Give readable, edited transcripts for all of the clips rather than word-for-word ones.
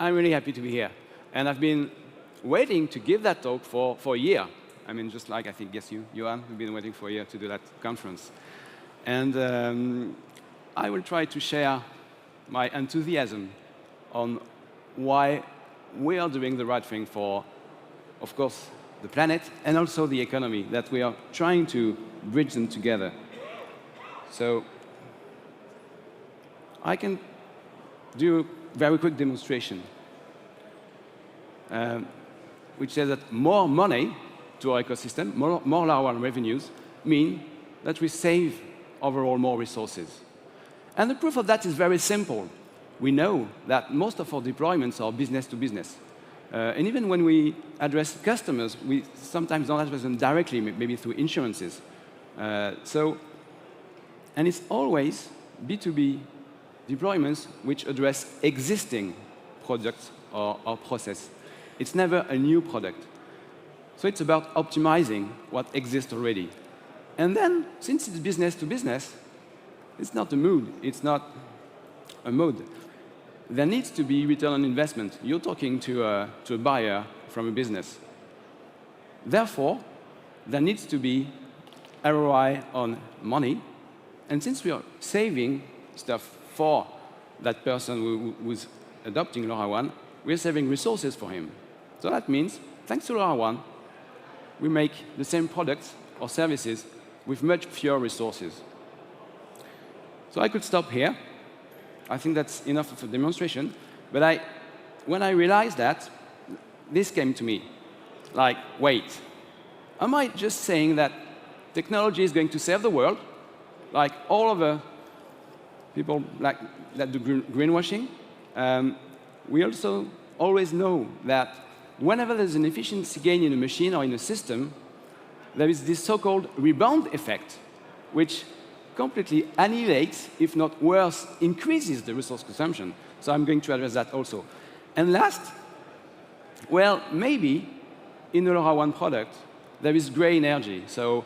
I'm really happy to be here. And I've been waiting to give that talk for a year. I mean, just like I think, yes, you, Johan, have been waiting for a year to do that conference. And I will try to share my enthusiasm on why we are doing the right thing for, of course, the planet and also the economy, that we are trying to bridge them together. So I can do a very quick demonstration, which says that more money to our ecosystem, more LoRaWAN revenues, mean that we save overall more resources. And the proof of that is very simple. We know that most of our deployments are business to business. And even when we address customers, we sometimes don't address them directly, maybe through insurances. And it's always B2B deployments which address existing products or process. It's never a new product. So it's about optimizing what exists already. And then, since it's business to business, it's not a mood, it's not a mode. There needs to be return on investment. You're talking to a buyer from a business. Therefore, there needs to be ROI on money. And since we are saving stuff for that person who's adopting LoRaWAN, we're saving resources for him. So that means, thanks to LoRaWAN, we make the same products or services with much fewer resources. So I could stop here. I think that's enough of a demonstration. But when I realized that, this came to me. Like, wait, am I just saying that technology is going to save the world? Like all of the people like that do greenwashing? We also always know that whenever there's an efficiency gain in a machine or in a system, there is this so-called rebound effect, which completely annihilates, if not worse, increases the resource consumption. So I'm going to address that also. And last, well, maybe in a LoRaWAN product, there is gray energy. So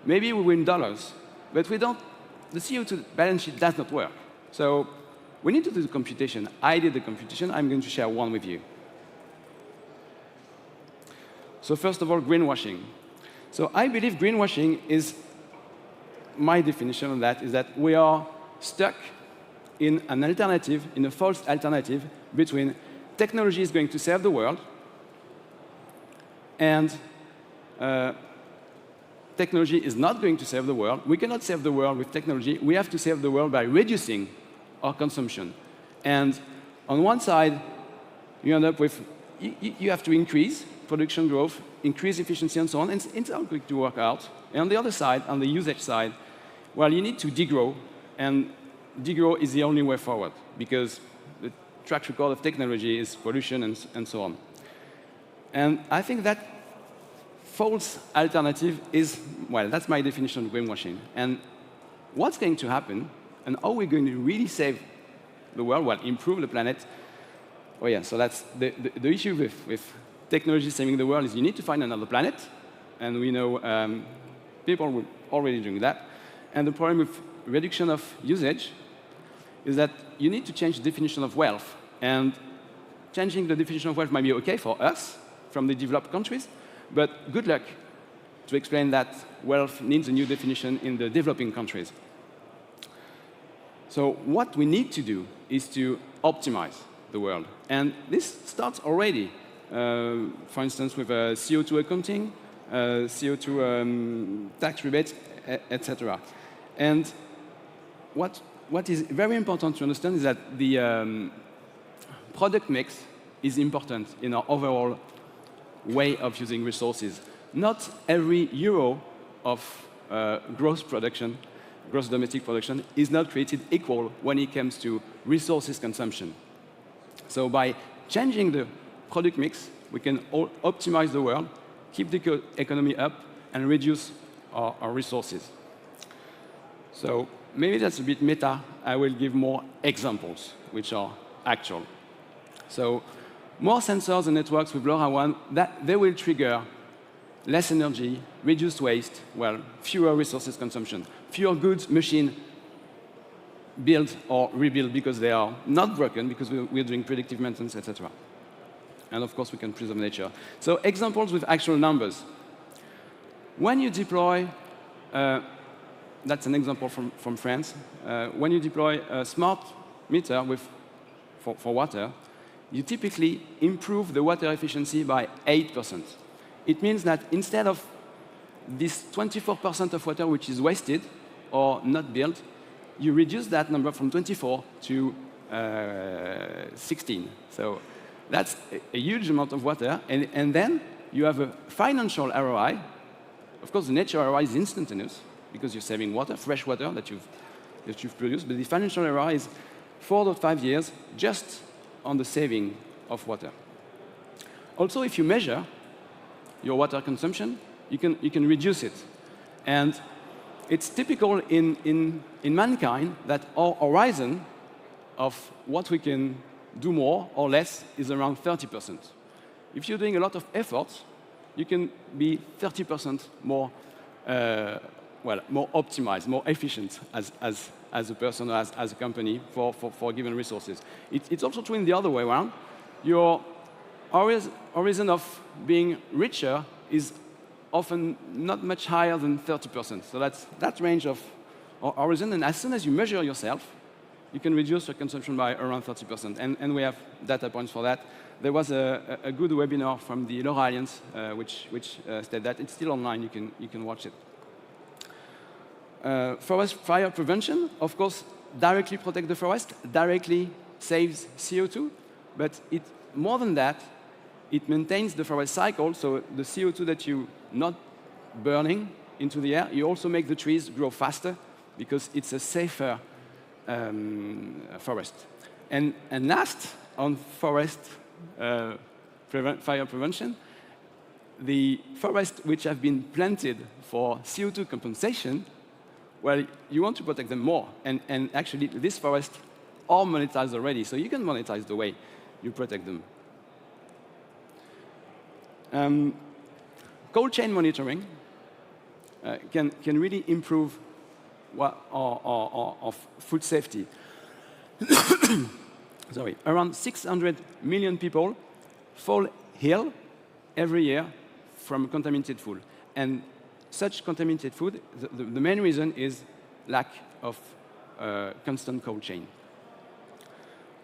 maybe we win dollars, but we don't, the CO2 balance sheet does not work. So we need to do the computation. I did the computation. I'm going to share one with you. So first of all, greenwashing. So I believe greenwashing is, my definition of that is that we are stuck in an alternative, in a false alternative between technology is going to save the world and technology is not going to save the world. We cannot save the world with technology. We have to save the world by reducing our consumption. And on one side, you end up with, you have to increase production growth, increase efficiency, and so on, and it's not going to work out. And on the other side, on the usage side, well, you need to degrow, and degrow is the only way forward, because the track record of technology is pollution and so on. And I think that false alternative is, well, that's my definition of greenwashing. And what's going to happen, and how we're going to really save the world, well, improve the planet, oh yeah, so that's the issue with technology saving the world is you need to find another planet, and we know people are already doing that. And the problem with reduction of usage is that you need to change the definition of wealth. And changing the definition of wealth might be OK for us from the developed countries, but good luck to explain that wealth needs a new definition in the developing countries. So what we need to do is to optimize the world. And this starts already. For instance, with CO2 accounting, CO2 tax rebates, etc. And what is very important to understand is that the product mix is important in our overall way of using resources. Not every euro of gross domestic production, is not created equal when it comes to resources consumption. So by changing the product mix, we can optimize the world, keep the economy up, and reduce our resources. So maybe that's a bit meta. I will give more examples, which are actual. So more sensors and networks with LoRaWAN, they will trigger less energy, reduced waste, well, fewer resources consumption, fewer goods, machine build or rebuild because they are not broken, because we're doing predictive maintenance, etc. And of course, we can preserve nature. So examples with actual numbers. When you deploy, that's an example from France. When you deploy a smart meter for water, you typically improve the water efficiency by 8%. It means that instead of this 24% of water which is wasted or not built, you reduce that number from 24 to 16. So that's a huge amount of water. And then you have a financial ROI. Of course, the nature ROI is instantaneous because you're saving water, fresh water that you've produced. But the financial ROI is 4.5 years just on the saving of water. Also, if you measure your water consumption, you can reduce it. And it's typical in mankind that our horizon of what we can do more or less is around 30%. If you're doing a lot of effort, you can be 30% more, more optimized, more efficient as a person or as a company for given resources. It's also true in the other way around. Your horizon of being richer is often not much higher than 30%. So that's that range of horizon. And as soon as you measure yourself, you can reduce your consumption by around 30%. And we have data points for that. There was a good webinar from the LoRa Alliance, which said that. It's still online. You can watch it. Forest fire prevention, of course, directly protects the forest, directly saves CO2. But more than that, it maintains the forest cycle. So the CO2 that you're not burning into the air, you also make the trees grow faster because it's a safer forest. And last, on forest fire prevention, the forests which have been planted for CO2 compensation, well, you want to protect them more. And actually, this forest are monetized already, so you can monetize the way you protect them. Cold chain monitoring can really improve our food safety. Sorry, around 600 million people fall ill every year from contaminated food. And such contaminated food, the main reason is lack of constant cold chain.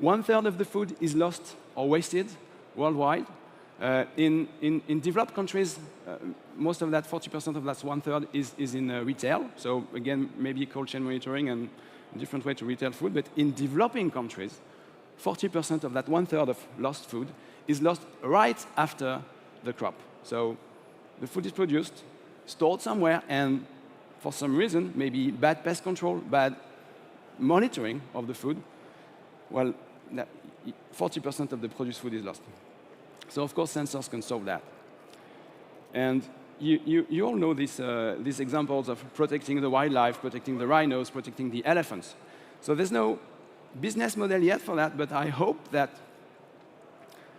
1/3 of the food is lost or wasted worldwide. In developed countries, most of that, 40% of that 1/3 is in retail. So again, maybe cold chain monitoring and a different way to retail food. But in developing countries, 40% of that 1/3 of lost food is lost right after the crop. So the food is produced, stored somewhere, and for some reason, maybe bad pest control, bad monitoring of the food, well, 40% of the produced food is lost. So of course, sensors can solve that. And you all know these examples of protecting the wildlife, protecting the rhinos, protecting the elephants. So there's no business model yet for that, but I hope that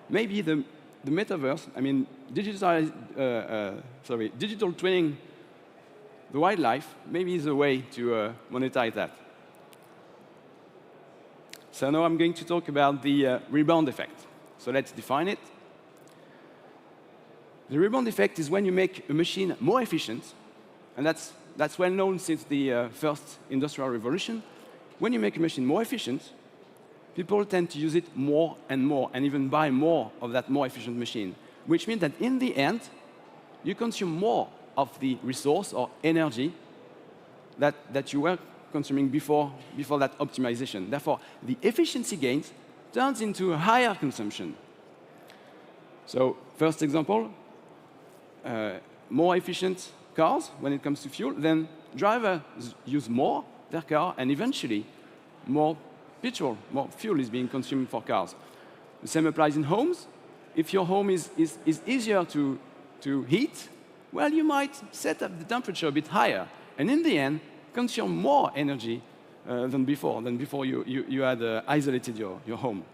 maybe the metaverse, I mean, digital twinning the wildlife, maybe is a way to monetize that. So now I'm going to talk about the rebound effect. So let's define it. The rebound effect is when you make a machine more efficient, and that's well known since the first industrial revolution. When you make a machine more efficient, people tend to use it more, and even buy more of that more efficient machine, which means that in the end, you consume more of the resource or energy that you were consuming before that optimization. Therefore, the efficiency gains turns into a higher consumption. So first example, more efficient cars when it comes to fuel, then drivers use more their car, and eventually more petrol, more fuel is being consumed for cars. The same applies in homes. If your home is easier to heat, well, you might set up the temperature a bit higher, and in the end, consume more energy than before you had isolated your home.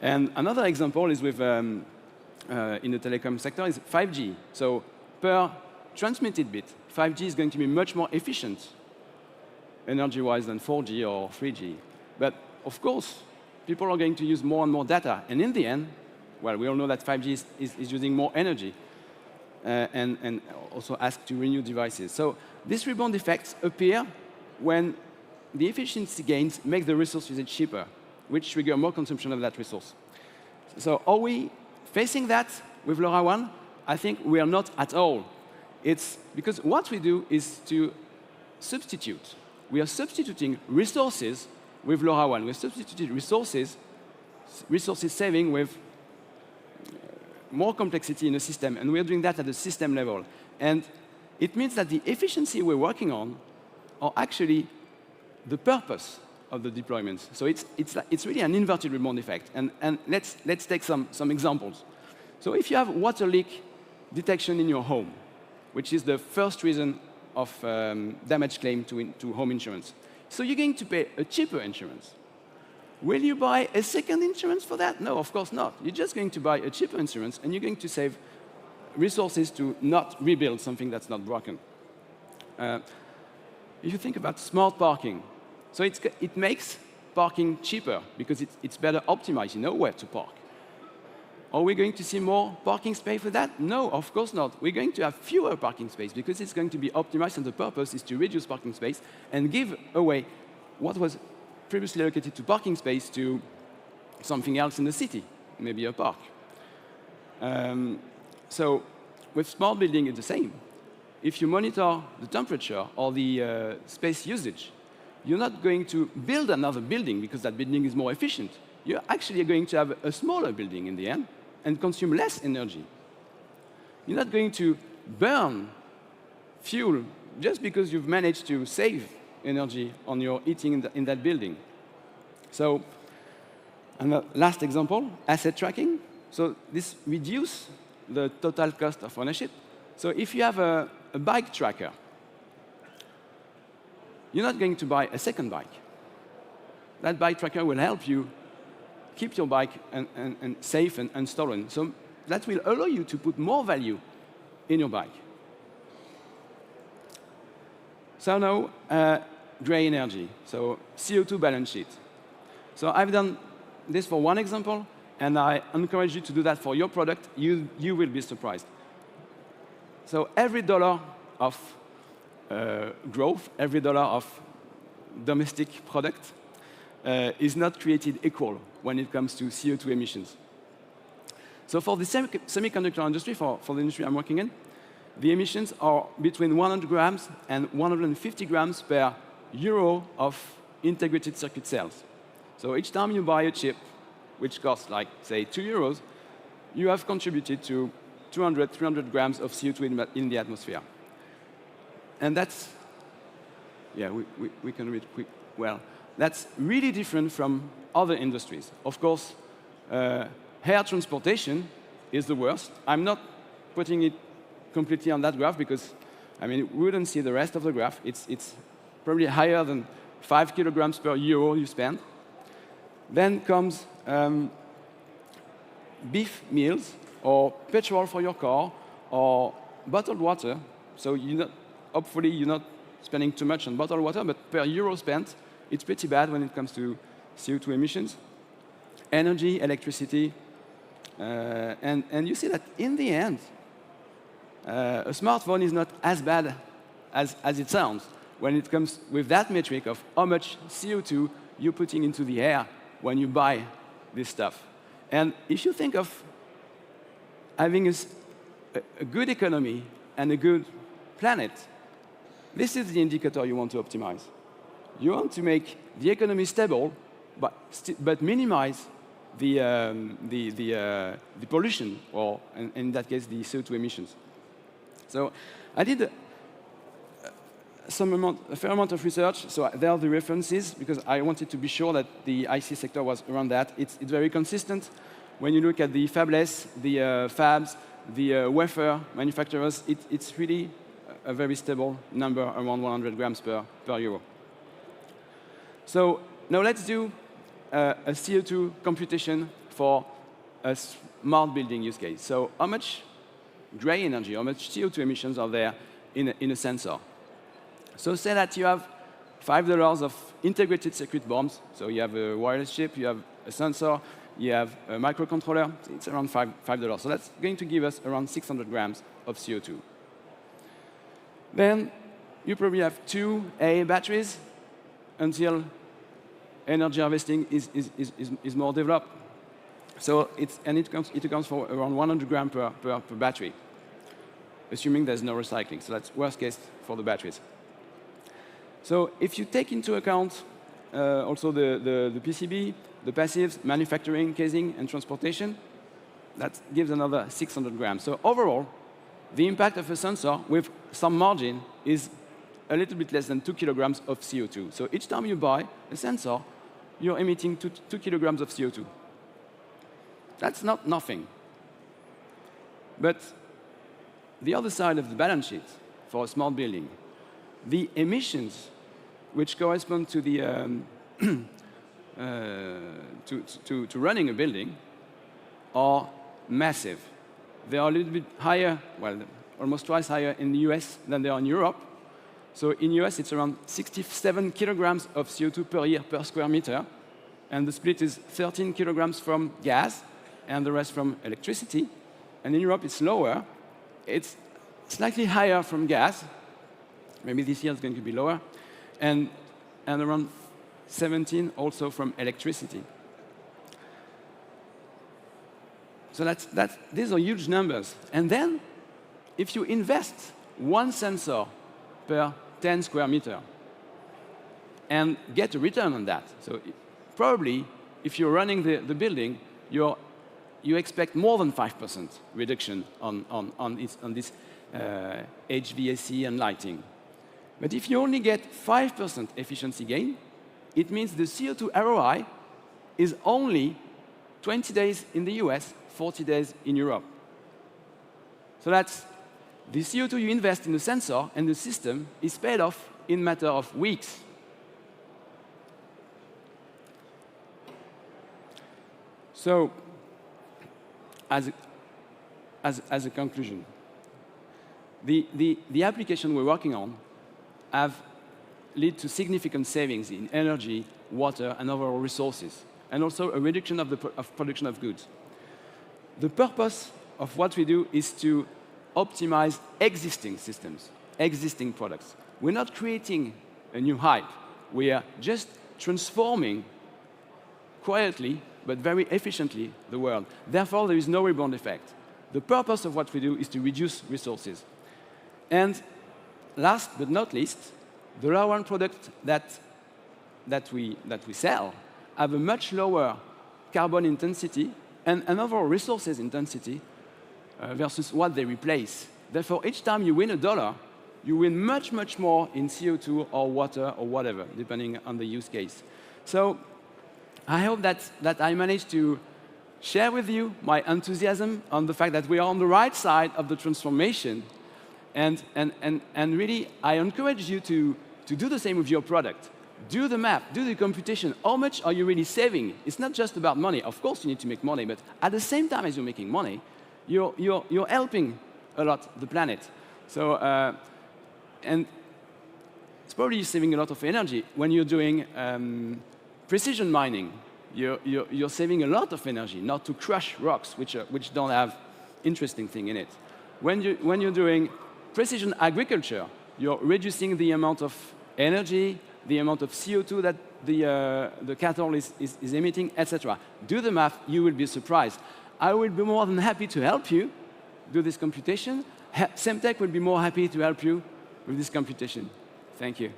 And another example is with in the telecom sector is 5G. So per transmitted bit, 5G is going to be much more efficient energy-wise than 4G or 3G. But of course, people are going to use more and more data. And in the end, well, we all know that 5G is using more energy and also ask to renew devices. So these rebound effects appear when the efficiency gains make the resource usage cheaper, which trigger more consumption of that resource. So are we facing that with LoRaWAN? I think we are not at all. It's because what we do is to substitute. We are substituting resources with LoRaWAN. We're substituting resources saving with more complexity in the system, and we're doing that at the system level. And it means that the efficiency we're working on are actually the purpose of the deployments. So it's really an inverted rebound effect. And let's take some examples. So if you have water leak detection in your home, which is the first reason of damage claim to home insurance, so you're going to pay a cheaper insurance. Will you buy a second insurance for that? No, of course not. You're just going to buy a cheaper insurance, and you're going to save resources to not rebuild something that's not broken. If you think about smart parking, so it makes parking cheaper because it's better optimized. You know where to park. Are we going to see more parking space for that? No, of course not. We're going to have fewer parking space because it's going to be optimized, and the purpose is to reduce parking space and give away what was previously allocated to parking space to something else in the city, maybe a park. So with smart building, it's the same. If you monitor the temperature or the space usage, you're not going to build another building because that building is more efficient. You're actually going to have a smaller building in the end and consume less energy. You're not going to burn fuel just because you've managed to save energy on your heating in that building. So, and the last example, asset tracking. So this reduces the total cost of ownership. So if you have a bike tracker, you're not going to buy a second bike. That bike tracker will help you keep your bike and safe and stolen. So that will allow you to put more value in your bike. So now, gray energy, so CO2 balance sheet. So I've done this for one example, and I encourage you to do that for your product. You will be surprised. So every dollar of growth, every dollar of domestic product is not created equal when it comes to CO2 emissions. So for the semiconductor industry, for the industry I'm working in, the emissions are between 100 grams and 150 grams per euro of integrated circuit cells. So each time you buy a chip, which costs like, say, 2 euros, you have contributed to 200, 300 grams of CO2 in the atmosphere. And that's, yeah, we can read quick. Well, that's really different from other industries. Of course, air transportation is the worst. I'm not putting it completely on that graph because, I mean, we wouldn't see the rest of the graph. It's probably higher than 5 kilograms per euro you spend. Then comes beef meals or petrol for your car or bottled water. So hopefully you're not spending too much on bottled water, but per euro spent, it's pretty bad when it comes to CO2 emissions. Energy, electricity, and you see that in the end, a smartphone is not as bad as it sounds when it comes with that metric of how much CO2 you're putting into the air when you buy this stuff. And if you think of having a good economy and a good planet, this is the indicator you want to optimize. You want to make the economy stable, but minimize the pollution, or in that case, the CO2 emissions. So I did a fair amount of research. So there are the references, because I wanted to be sure that the IC sector was around that. It's very consistent. When you look at the fabless, the fabs, the wafer manufacturers, it's really a very stable number, around 100 grams per euro. So now let's do a CO2 computation for a smart building use case. So how much gray energy, how much CO2 emissions are there in a sensor? So say that you have $5 of integrated circuit boards. So you have a wireless chip, you have a sensor, you have a microcontroller. It's around $5. So that's going to give us around 600 grams of CO2. Then you probably have 2 AA batteries until energy harvesting is more developed. So it accounts for around 100 grams per battery, assuming there's no recycling. So that's worst case for the batteries. So if you take into account also the PCB, the passives, manufacturing, casing, and transportation, that gives another 600 grams. So overall, the impact of a sensor with some margin is a little bit less than 2 kilograms of CO2. So each time you buy a sensor, you're emitting 2 kilograms of CO2. That's not nothing. But the other side of the balance sheet for a smart building, the emissions which correspond to the to running a building are massive. They are a little bit higher, well, almost twice higher in the US than they are in Europe. So in US, it's around 67 kilograms of CO2 per year per square meter. And the split is 13 kilograms from gas and the rest from electricity. And in Europe, it's lower. It's slightly higher from gas. Maybe this year it's going to be lower. And around 17 also from electricity. So these are huge numbers. And then, if you invest 1 sensor per 10 square meter and get a return on that, so probably if you're running the building, you expect more than 5% reduction on this HVAC and lighting. But if you only get 5% efficiency gain, it means the CO2 ROI is only 20 days in the US, 40 days in Europe. So that's the CO2 you invest in the sensor and the system is paid off in a matter of weeks. So, as a conclusion, the application we're working on have led to significant savings in energy, water, and overall resources, and also a reduction of the production of goods. The purpose of what we do is to optimize existing systems, existing products. We're not creating a new hype. We are just transforming quietly, but very efficiently, the world. Therefore, there is no rebound effect. The purpose of what we do is to reduce resources. And last but not least, the LoRaWAN products that we sell have a much lower carbon intensity and an overall resources intensity versus what they replace. Therefore, each time you win $1, you win much, much more in CO2 or water or whatever, depending on the use case. So I hope that I managed to share with you my enthusiasm on the fact that we are on the right side of the transformation. And really, I encourage you to do the same with your product. Do the math, do the computation. How much are you really saving? It's not just about money. Of course, you need to make money, but at the same time as you're making money, you're helping a lot the planet. So, and it's probably saving a lot of energy when you're doing precision mining. You're saving a lot of energy, not to crush rocks, which don't have interesting thing in it. When you're doing precision agriculture, you're reducing the amount of energy, the amount of CO2 that the cattle is emitting, etc. Do the math, you will be surprised. I will be more than happy to help you do this computation. Semtech will be more happy to help you with this computation. Thank you.